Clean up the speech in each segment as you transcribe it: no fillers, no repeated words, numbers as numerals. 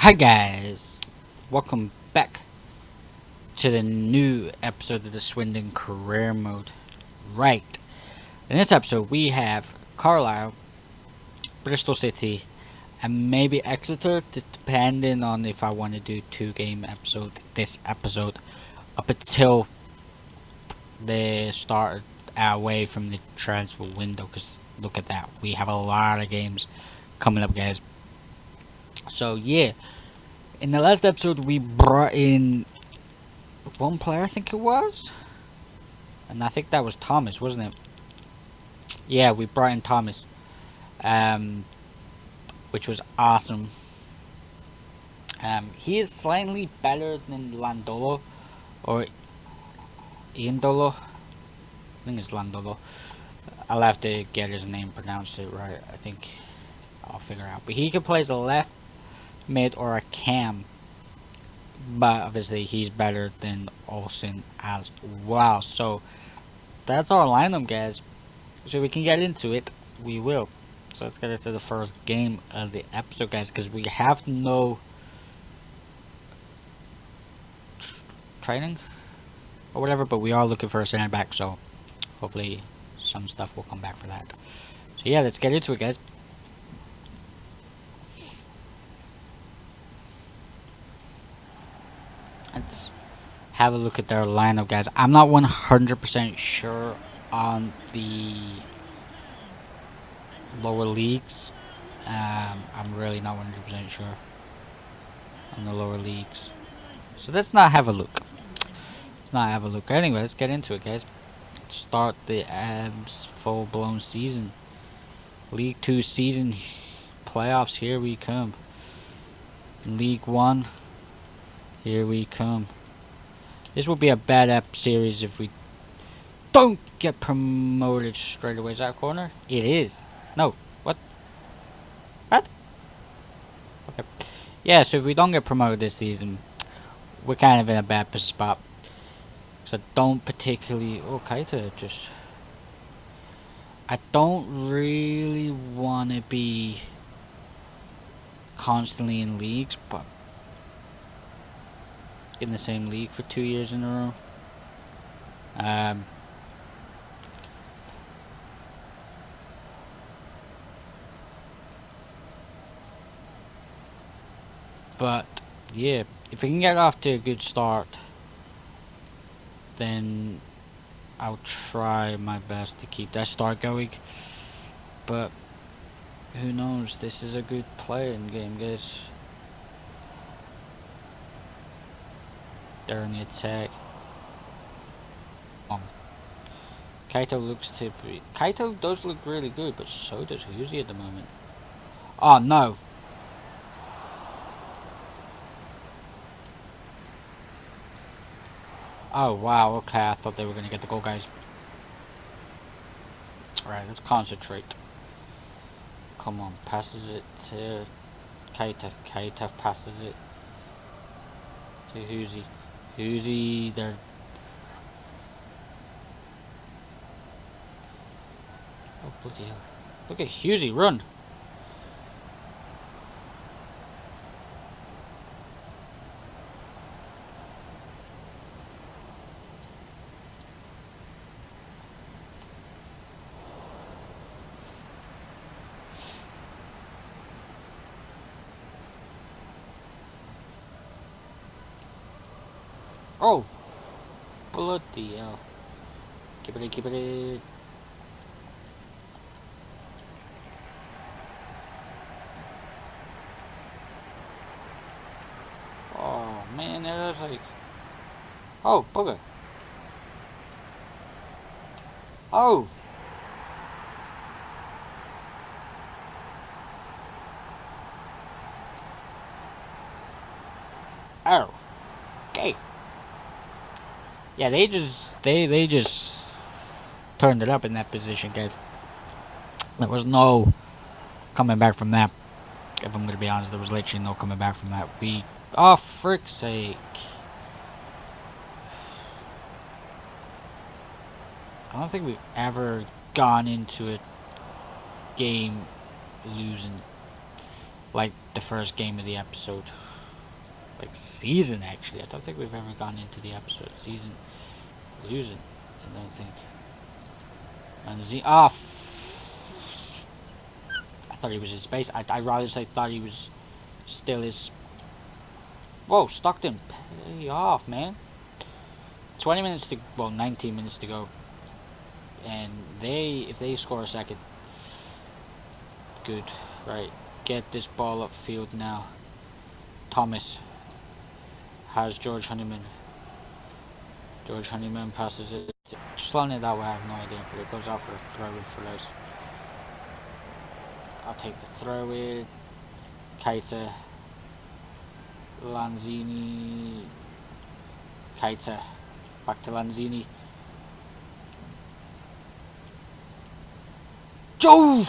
Hi guys, welcome back to the new episode of the Swindon career mode. Right, in this episode we have Carlisle, Bristol City, and maybe Exeter, depending on if I want to do 2 game episode this episode up until they start away from the transfer window. Because look at that, we have a lot of games coming up, guys. So yeah, in the last episode we brought in one player, I think it was, and I think that was Thomas, wasn't it? Yeah, we brought in Thomas, um, which was awesome. He is slightly better than Landolo or Iandolo. I think it's Landolo. I'll have to get his name pronounced it right. I think I'll figure out. But he can play as a left mid or a cam. But obviously he's better than Olsen as well. So that's our lineup, guys. So we can get into it. We will. So let's get into the first game of the episode, guys, because we have no training or whatever, but we are looking for a center back, so hopefully some stuff will come back for that. So yeah, let's get into it, guys. Let's have a look at their lineup, guys. I'm not 100% sure on the lower leagues. I'm really not 100% sure on the lower leagues. So let's not have a look. Anyway, let's get into it, guys. Start the Abs full-blown season. League 2 season playoffs, here we come. League 1, here we come. This will be a bad Ep series if we don't get promoted straight away. Is that a corner? It is. No. What? What? Okay. Yeah, so if we don't get promoted this season, we're kind of in a bad spot. So don't particularly... Oh, Kaita just... I don't really want to be constantly in leagues, but in the same league for 2 years in a row. But yeah, if we can get off to a good start, then I'll try my best to keep that start going. But who knows? This is a good playing game, guys. They're in the attack. Kaito does look really good, but so does Huzi at the moment. Oh no! Oh wow, okay, I thought they were gonna get the goal, guys. Alright, let's concentrate. Come on, passes it to Kaita. Kaita passes it to Huzi. Huzi, they're... Oh bloody hell. Look at Huzi, run! Oh! Bloody hell. Keep it. Oh man, that was like... Oh, bugger. Oh! Oh. Okay. Yeah, they just turned it up in that position, guys. There was no coming back from that. If I'm gonna be honest, there was literally no coming back from that. Oh, frick's sake. I don't think we've ever gone into a game losing like the first game of the episode. like season actually. I don't think we've ever gone into the episode season losing. I don't think. And I thought he was in space. I rather say thought he was still his. Whoa, Stockton, pay off, man. 20 minutes to, well, 19 minutes to go. And if they score a second, good. Right, get this ball upfield now. Thomas has George Honeyman. George Honeyman passes it. Slowing it that way, I have no idea, but it goes out for a throw in for us. I'll take the throw in. Keita. Lanzini. Keita. Back to Lanzini. Joe!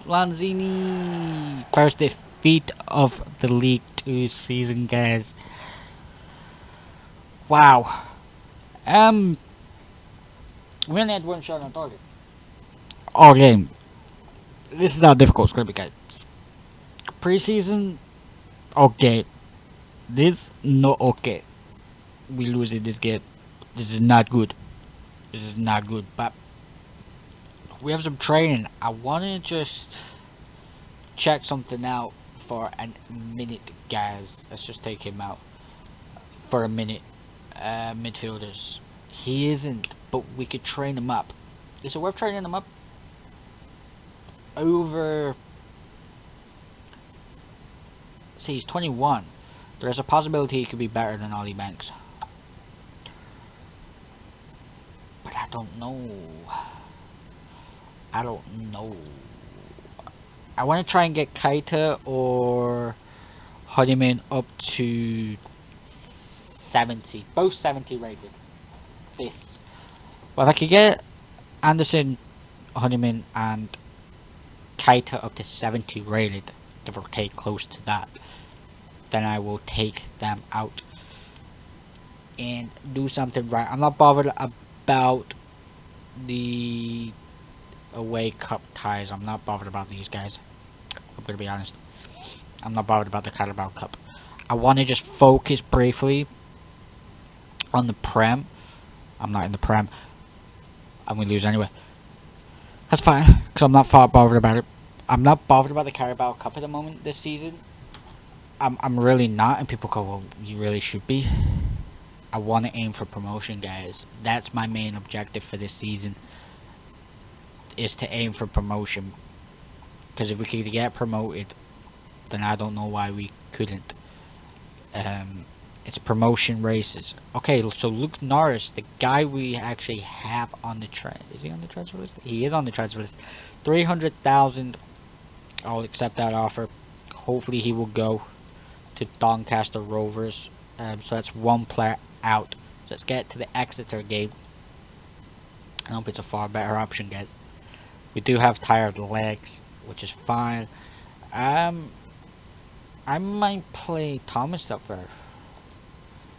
Lanzini! First defeat of the League 2 season, guys. Wow. We only had one shot on target. All game. This is how difficult it's going to be, guys. Preseason, okay. This, not okay. We lose in this game. This is not good. This is not good. But we have some training. I want to just check something out for a minute, guys. Let's just take him out for a minute. Midfielders. He isn't, but we could train him up. Is it worth training him up? Over. See, he's 21. There's a possibility he could be better than Ollie Banks. But I don't know. I don't know. I want to try and get Keita or Honeyman up to 70. Both 70 rated. This. Well, if I could get Anderson, Honeyman, and Keita up to 70 rated, if or take close to that, then I will take them out and do something right. I'm not bothered about the away cup ties. I'm not bothered about these guys. I'm gonna be honest. I'm not bothered about the Carabao Cup. I want to just focus briefly on the Prem. I'm not in the Prem. I'm gonna lose anyway. That's fine, because I'm not bothered about it. I'm not bothered about the Carabao Cup at the moment this season. I'm really not, and people go, well, you really should be. I want to aim for promotion, guys. That's my main objective for this season, is to aim for promotion. Because if we could get promoted, then I don't know why we couldn't. It's promotion races. Okay, so Luke Norris, the guy we actually have on the is he on the transfer list? He is on the transfer list. 300,000. I'll accept that offer. Hopefully he will go to Doncaster Rovers. So that's one player out. So let's get to the Exeter game. I hope it's a far better option, guys. We do have tired legs, which is fine. I might play Thomas up there.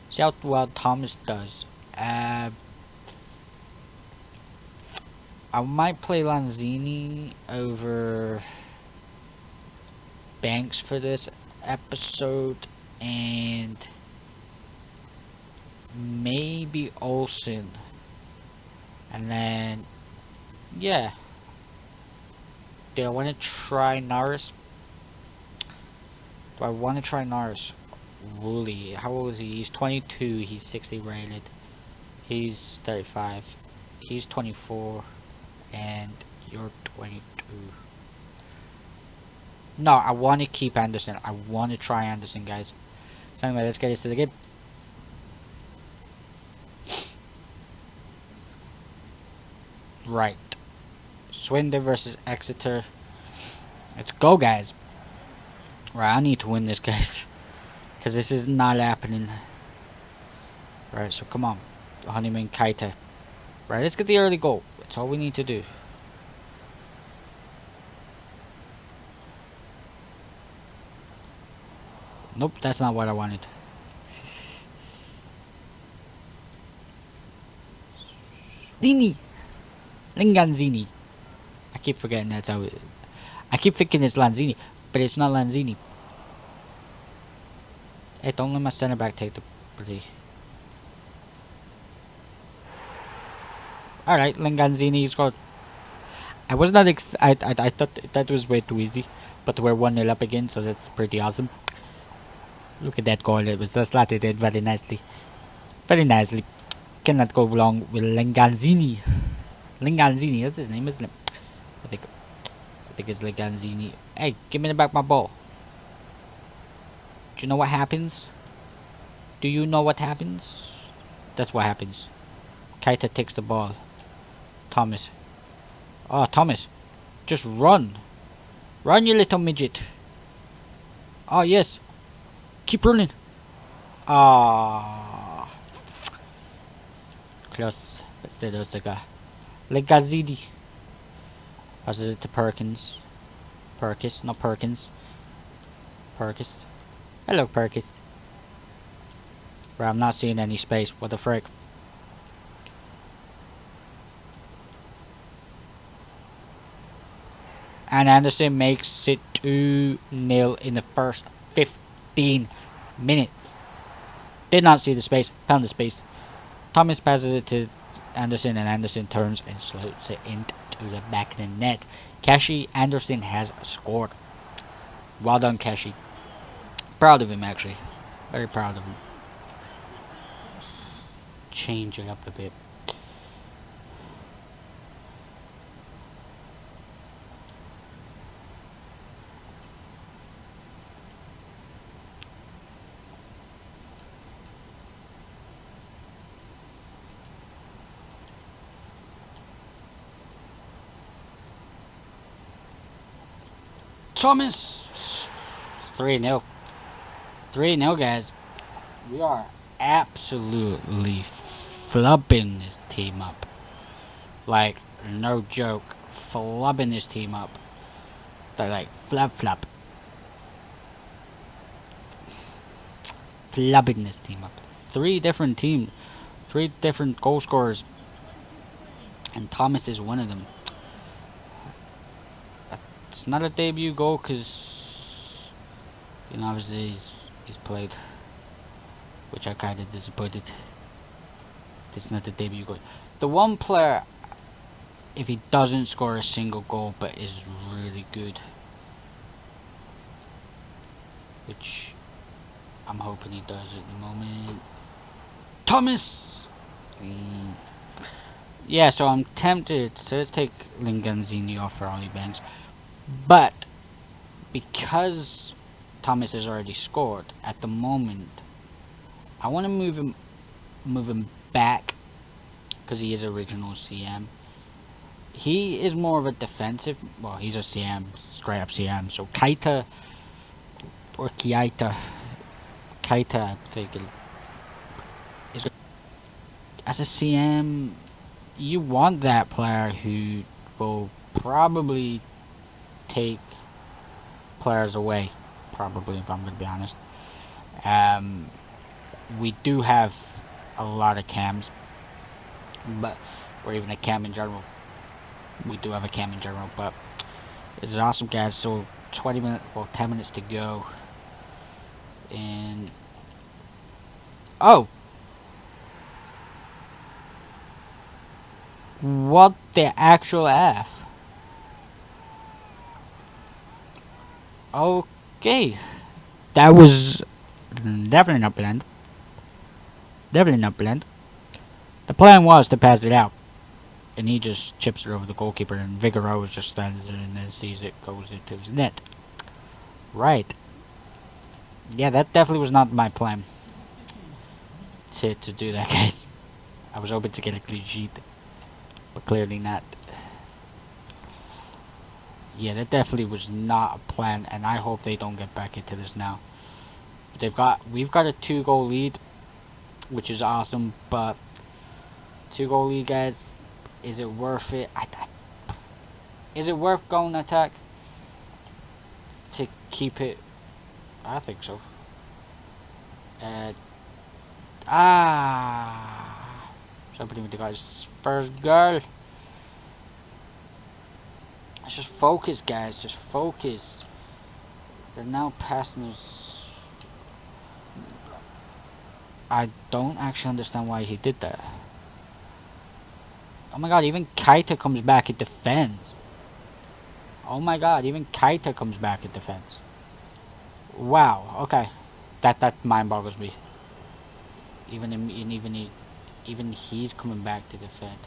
See how well Thomas does. I might play Lanzini over Banks for this episode, and maybe Olsen, and then yeah. Do I want to try Norris? Do I want to try Norris? Woolley, how old is he? He's 22. He's 60 rated. He's 35. He's 24, and you're 22. No, I want to keep Anderson. I want to try Anderson, guys. So anyway, let's get into the game. Right. Swindon versus Exeter. Let's go, guys. Right, I need to win this, guys. Because this is not happening. Right, so come on. Honeyman, Keita. Right, let's get the early goal. That's all we need to do. Nope, that's not what I wanted. Zini! Linganzini. I keep forgetting that's how it... I keep thinking it's Lanzini, but it's not Lanzini. Hey, don't let my center back take the pretty. Alright, Linganzini scored. I was not I thought that was way too easy. But we're 1-0 up again, so that's pretty awesome. Look at that goal, it was just slotted in very nicely. Very nicely. Cannot go wrong with Linganzini. Linganzini, that's his name, isn't it? I think it's Linganzini. Hey, give me back my ball. Do you know what happens? Do you know what happens? That's what happens. Keita takes the ball. Thomas. Oh, Thomas. Just run. Run, you little midget. Oh, yes. Keep running. Ah. Close. Let's do those guy. Legazidi. Passes it to Perkins. Perkis, not Perkins. Perkis. Hello, Perkis. Bro, I'm not seeing any space. What the frick? And Anderson makes it 2-0 in the first 15 minutes. Did not see the space. Found the space. Thomas passes it to Anderson, and Anderson turns and slots it into the back of the net. Kashi Anderson has scored. Well done, Kashi. Proud of him, actually. Very proud of him. Change it up a bit. Thomas! 3-0. 3-0, guys. We are absolutely flubbing this team up. Like, no joke. Flubbing this team up. They're like, flub. Flubbing this team up. 3 different teams. 3 different goal scorers. And Thomas is one of them. It's not a debut goal because, you know, obviously he's played, which I kind of disappointed. It's not the debut goal. The one player, if he doesn't score a single goal but is really good, which I'm hoping he does at the moment. Thomas! Yeah, so I'm tempted. So let's take Linganzini off for Ollie Banks. But because Thomas has already scored at the moment, I want to move him back because he is original CM. He is more of a defensive. Well, he's a CM, straight up CM. So Keita or Keita, I think is as a CM. You want that player who will probably take players away, probably, if I'm going to be honest. We do have a lot of cams, but or even a cam in general. We do have a cam in general, but it's awesome, guys. So 20 minutes, well, 10 minutes to go, and oh, what the actual F? Okay, that was definitely not planned. Definitely not planned. The plan was to pass it out, and he just chips it over the goalkeeper, and Vigoro just stands there and then sees it, goes into his net. Right. Yeah, that definitely was not my plan to do that, guys. I was hoping to get a clean sheet, but clearly not. Yeah, that definitely was not a plan, and I hope they don't get back into this now. We've got a 2-goal lead, which is awesome, but 2-goal lead, guys, is it worth it? Is it worth going attack to keep it? I think so. Somebody with the guy's first goal. Let's just focus, guys. Just focus. They're now passing us. I don't actually understand why he did that. Oh my god, even Kaita comes back in defense. Oh my god, even Kaita comes back in defense. Wow, okay. That mind boggles me. Even he's coming back to defend.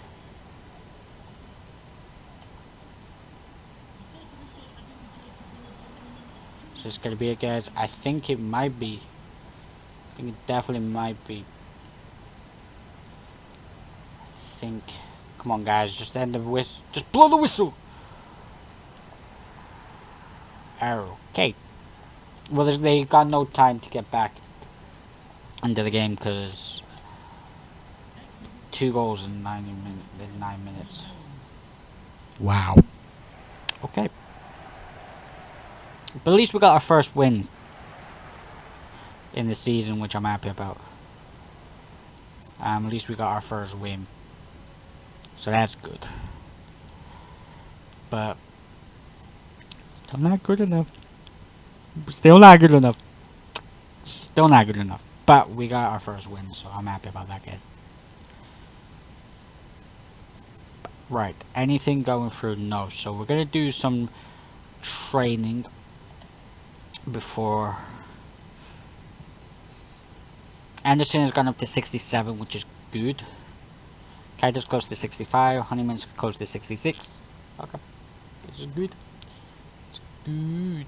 So it's gonna be it, guys. I think it might be. I think it definitely might be. I think. Come on, guys, just end the whistle. Just blow the whistle. Okay. Well, they got no time to get back into the game because 2 goals in 9 minutes. Wow. Okay. But at least we got our first win in the season, which I'm happy about. At least we got our first win. So that's good. But still not good enough. Still not good enough. Still not good enough. But we got our first win, so I'm happy about that, guys. Right. Anything going through? No. So we're going to do some training before. Anderson has gone up to 67, which is good. Kaita's close to 65. Honeyman's close to 66. Okay. This is good. It's good.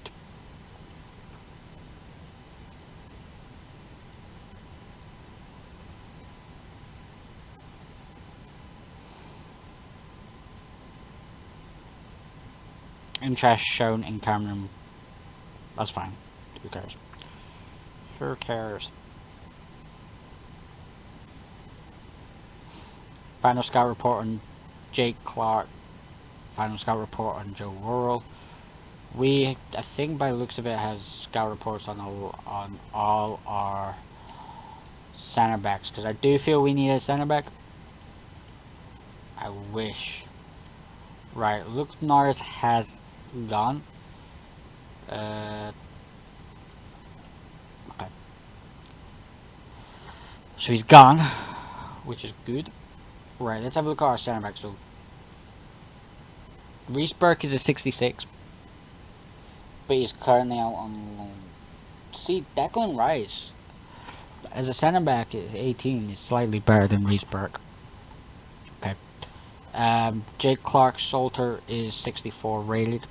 Interest shown in Cameron. That's fine. Who cares? Who cares? Final scout report on Jake Clark. Final scout report on Joe Worrell. I think by the looks of it, has scout reports on all our center backs, because I do feel we need a center back. I wish. Right, Luke Norris has gone. Okay. So he's gone, which is good. Right, let's have a look at our center back. So Reece Burke is a 66, but he's currently out on loan. See, Declan Rice as a center back at 18 is slightly better than Reece Burke. Okay. Jake Clark Salter is 64 rated.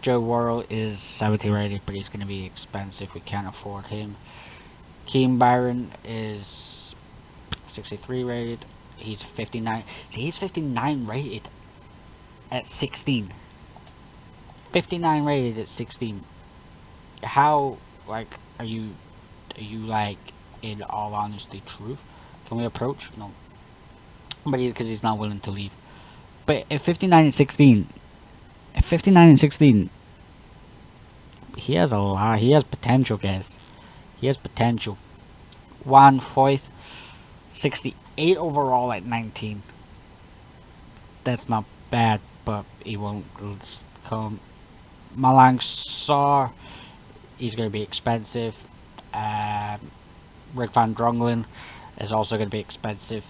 Joe Worrell is 70 rated, but he's going to be expensive. We can't afford him. Keane Byron is 63 rated. He's 59. See, he's 59 rated at 16. 59 rated at 16. How, like, are you like, in all honesty, truth? Can we approach? No. But because he's not willing to leave. But at 59 and 16, at 59 and 16, he has a lot. He has potential, guys. He has potential. Juan Foyth, 68 overall at 19. That's not bad, but he won't come. Malang Sarr, he's going to be expensive. Rick Van Drongelen is also going to be expensive.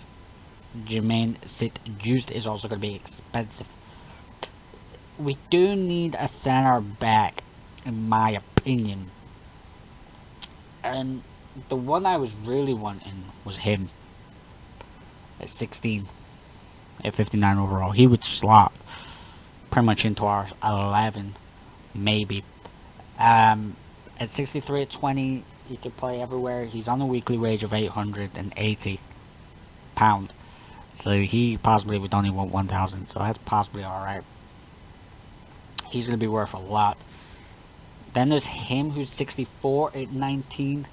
Jermaine Sit-Juiced is also going to be expensive. We do need a center back, in my opinion. And the one I was really wanting was him. At 16. At 59 overall. He would slot pretty much into our 11. Maybe. At 63 at 20, he could play everywhere. He's on a weekly wage of £880. So he possibly would only want 1,000. So that's possibly alright. He's going to be worth a lot. Then there's him, who's 64 at 19.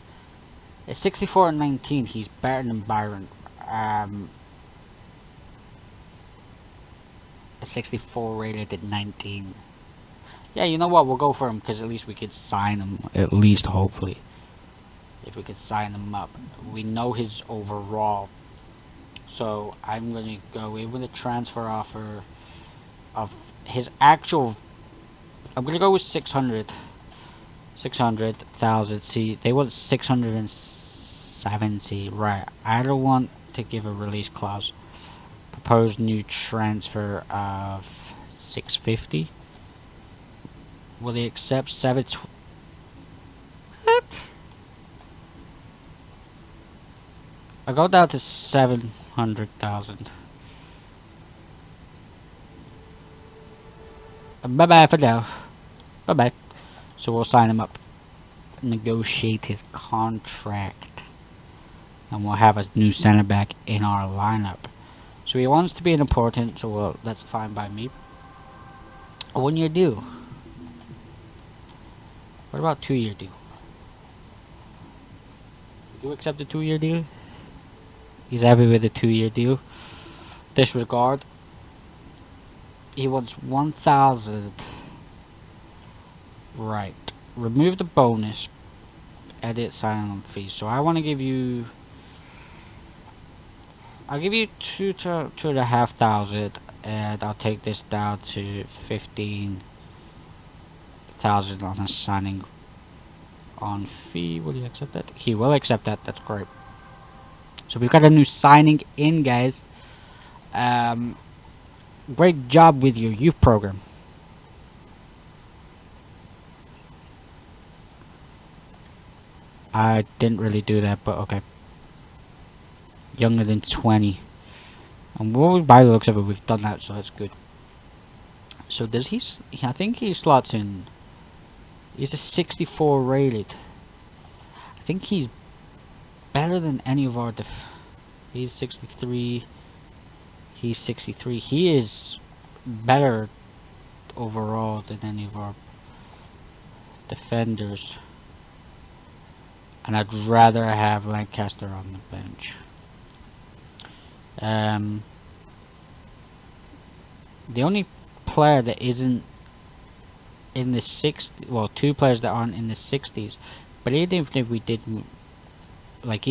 At 64 at 19, he's better than Byron. At 64 rated at 19. Yeah, you know what? We'll go for him, because at least we could sign him. At least, hopefully. If we could sign him up. We know his overall. So, I'm going to go in with a transfer offer of his actual... I'm going to go with 600,000. See, they want 600 and 70. Right. I don't want to give a release clause. Proposed new transfer of 650. Will he accept 720? What? I go down to 700,000. Bye bye for now. Bye bye. So we'll sign him up. Negotiate his contract. And we'll have a new centre back in our lineup. So he wants to be an important, so well, that's fine by me. A 1 year deal. What about 2 year deal? Do you accept a 2 year deal? He's happy with a 2 year deal. Disregard. He wants 1,000. Right. Remove the bonus. Edit sign-on fee. So I want to give you. I'll give you 2,500, and I'll take this down to 15,000 on a signing on fee. Will you accept that? He will accept that. That's great. So we've got a new signing in, guys. Great job with your youth program. I didn't really do that, but okay. Younger than 20. And by the looks of it, we've done that, so that's good. So does he? I think he slots in. He's a 64 rated. I think he's better than any of our he's 63. He's 63. He is better overall than any of our defenders. And I'd rather have Lancaster on the bench. The only player that isn't in the 60s, well, two players that aren't in the 60s, but even if we did, like,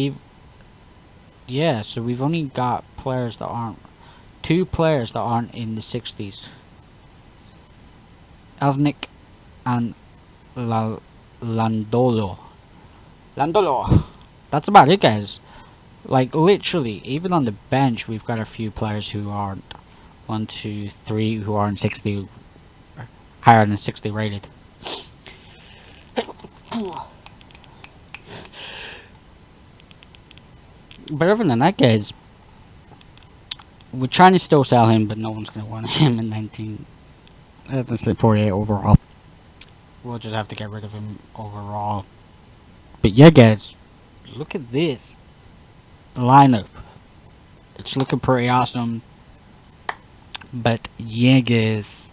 yeah, so we've only got players that aren't, two players that aren't in the 60s. Elsnick and Landolo. That's about it, guys. Like, literally, even on the bench, we've got a few players who aren't 1, 2, 3 who aren't 60, higher than 60 rated. But other than that, guys, we're trying to still sell him, but no one's going to want him in 48 overall. We'll just have to get rid of him overall. But yeah, guys, look at this lineup. It's looking pretty awesome. But yeah, guys,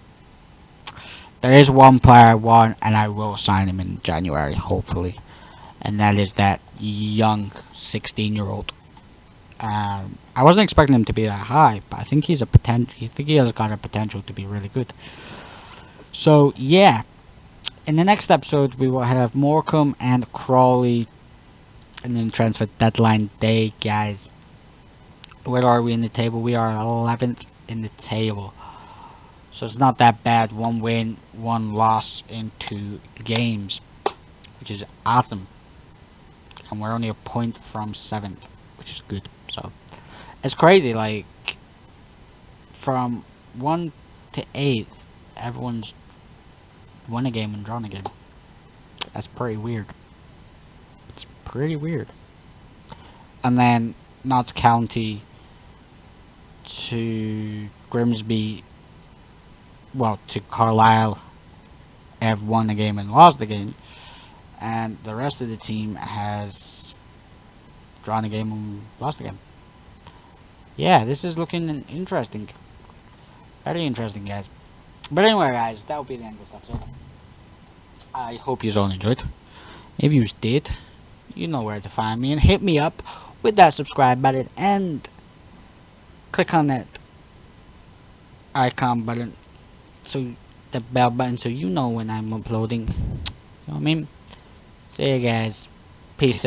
there is one player I want, and I will sign him in January, hopefully. And that is that young 16-year-old. I wasn't expecting him to be that high, but I think he's a potential. I think he has got a potential to be really good. So yeah, in the next episode we will have Morecambe and Crawley, and then transfer deadline day, guys. Where are we in the table? We are 11th in the table, so it's not that bad. 1 win, 1 loss in 2 games, which is awesome. And we're only a point from 7th, which is good. So it's crazy, like, from 1 to 8th, everyone's won a game and drawn a game. That's pretty weird. It's pretty weird. And then Notts County to Grimsby, well, to Carlisle, have won the game and lost the game, and the rest of the team has drawn a game and lost the game. Yeah, this is looking interesting. Very interesting, guys. But anyway, guys, that will be the end of this episode. I hope you all enjoyed. If you did, you know where to find me, and hit me up with that subscribe button and click on that icon button, so the bell button, so you know when I'm uploading. You know what I mean? So yeah, guys, peace.